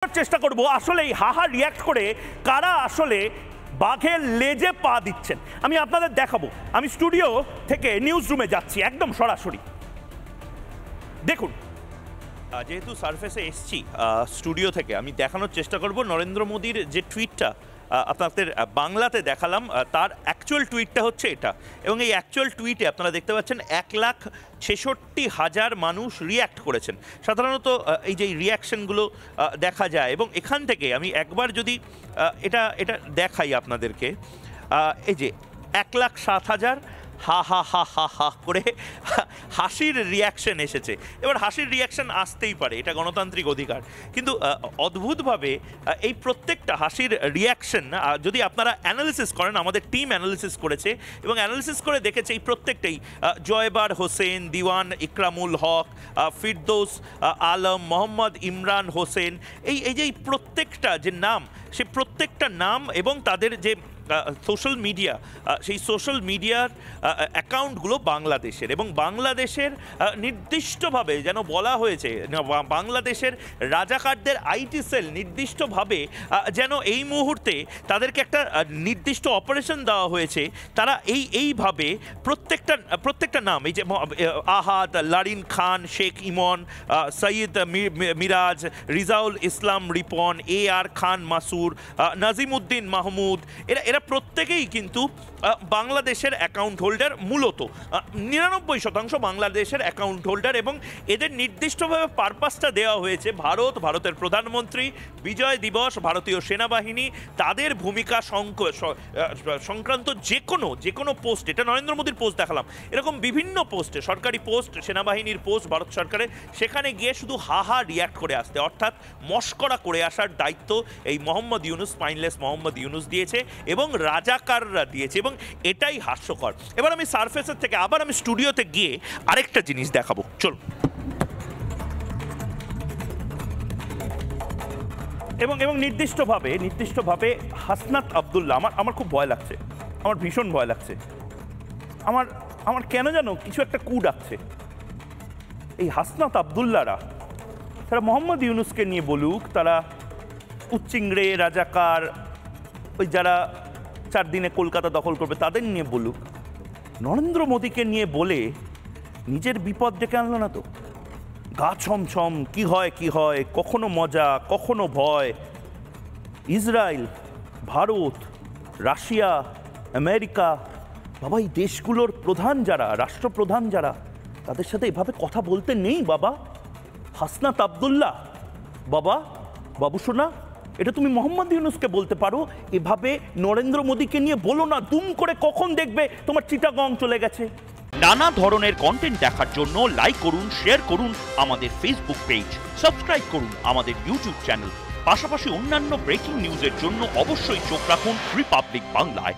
চেষ্টা করব আসলে এই হাহা রিয়াক্ট করে কারা আসলে বাঘের লেজে পা দিচ্ছেন আমি আপনাদের দেখাবো। আমি স্টুডিও থেকে নিউজ রুমে যাচ্ছি একদম সরাসরি। দেখুন, যেহেতু সারফেসে এসছি স্টুডিও থেকে, আমি দেখানোর চেষ্টা করব নরেন্দ্র মোদীর যে টুইটটা আপনাদের বাংলাতে দেখালাম, তার অ্যাকচুয়াল টুইটটা হচ্ছে এটা। এবং এই অ্যাকচুয়াল টুইটে আপনারা দেখতে পাচ্ছেন 1,66,000 মানুষ রিয়্যাক্ট করেছেন। সাধারণত এই যে রিয়াকশনগুলো দেখা যায়, এবং এখান থেকে আমি একবার যদি এটা দেখাই আপনাদেরকে, এই যে 1,07,000 হা হা হা হা হা করে হাসির রিয়াকশন এসেছে। এবার হাসির রিয়াকশন আসতেই পারে, এটা গণতান্ত্রিক অধিকার, কিন্তু অদ্ভুতভাবে এই প্রত্যেকটা হাসির রিয়াকশন যদি আপনারা অ্যানালিসিস করেন, আমাদের টিম অ্যানালিসিস করেছে এবং অ্যানালিসিস করে দেখেছে এই প্রত্যেকটাই জয়বার হোসেন, দিওয়ান ইকরামুল হক, ফিরদৌস আলম, মোহাম্মদ ইমরান হোসেন, এই যে প্রত্যেকটা যে নাম, সেই প্রত্যেকটা নাম এবং তাদের যে সোশ্যাল মিডিয়া, সেই সোশ্যাল মিডিয়ার অ্যাকাউন্টগুলো বাংলাদেশের, এবং বাংলাদেশের নির্দিষ্টভাবে যেন বলা হয়েছে, বাংলাদেশের রাজাকারদের আইটি সেল নির্দিষ্টভাবে যেন এই মুহূর্তে তাদেরকে একটা নির্দিষ্ট অপারেশন দেওয়া হয়েছে। তারা এইভাবে প্রত্যেকটা নাম, এই যে আহাদ, লারিন খান, শেখ ইমন, সৈয়দ মিরাজ, রিজাউল ইসলাম রিপন, AR খান মাসুর, নাজিমুদ্দিন মাহমুদ, এরা প্রত্যেকেই কিন্তু বাংলাদেশের অ্যাকাউন্ট হোল্ডার, মূলত 99% বাংলাদেশের অ্যাকাউন্ট হোল্ডার, এবং এদের নির্দিষ্টভাবে পারপাসটা দেওয়া হয়েছে ভারতের প্রধানমন্ত্রী, বিজয় দিবস, ভারতীয় সেনাবাহিনী, তাদের ভূমিকা সংক্রান্ত যে কোনো পোস্ট, এটা নরেন্দ্র মোদীর পোস্ট দেখালাম, এরকম বিভিন্ন পোস্টে, সরকারি পোস্ট, সেনাবাহিনীর পোস্ট, ভারত সরকারের, সেখানে গিয়ে শুধু হাহা রিয়াক্ট করে আসতে, অর্থাৎ মস্করা করে আসার দায়িত্ব এই মোহাম্মদ ইউনুস, স্পাইনলেস মোহাম্মদ ইউনুস দিয়েছে এবং রাজাকাররা দিয়েছে, এবং এটাই হাস্যকর। এবার আমি সারফেসের থেকে আবার আমি স্টুডিওতে গিয়ে আরেকটা জিনিস দেখাবো, চল। এবং নির্দিষ্টভাবে হাসনাত আবদুল্লাহ, আমার খুব ভয় লাগছে, আমার ভীষণ ভয় লাগছে, আমার কেন যেন কিছু একটা কু ডাকছে। এই হাসনাত আবদুল্লাহরা, তারা মোহাম্মদ ইউনুসকে নিয়ে বলুক, তারা উচ্চিংড়ে রাজাকার, ওই যারা 4 দিনে কলকাতা দখল করবে তাদের নিয়ে বলুক, নরেন্দ্র মোদীকে নিয়ে বলে নিজের বিপদ ডেকে আনলো না তো। গা ছমছম, কি হয়, কখনো মজা, কখনো ভয়। ইসরায়েল, ভারত, রাশিয়া, আমেরিকা, বাবা, এই দেশগুলোর প্রধান যারা, রাষ্ট্রপ্রধান যারা, তাদের সাথে এভাবে কথা বলতে নেই বাবা। হাসনাত আবদুল্লাহ, বাবু সোনা, এটা তুমি মোহাম্মদ ইউনুসকে বলতে পারো, এভাবে নরেন্দ্র মোদীকে নিয়ে বলো না। দুম করে কখন দেখবে তোমার চিটাগং চলে গেছে। নানা ধরনের কন্টেন্ট দেখার জন্য লাইক করুন, শেয়ার করুন আমাদের ফেসবুক পেজ, সাবস্ক্রাইব করুন আমাদের ইউটিউব চ্যানেল। পাশাপাশি অন্যান্য ব্রেকিং নিউজের জন্য অবশ্যই চোখ রাখুন রিপাবলিক বাংলায়।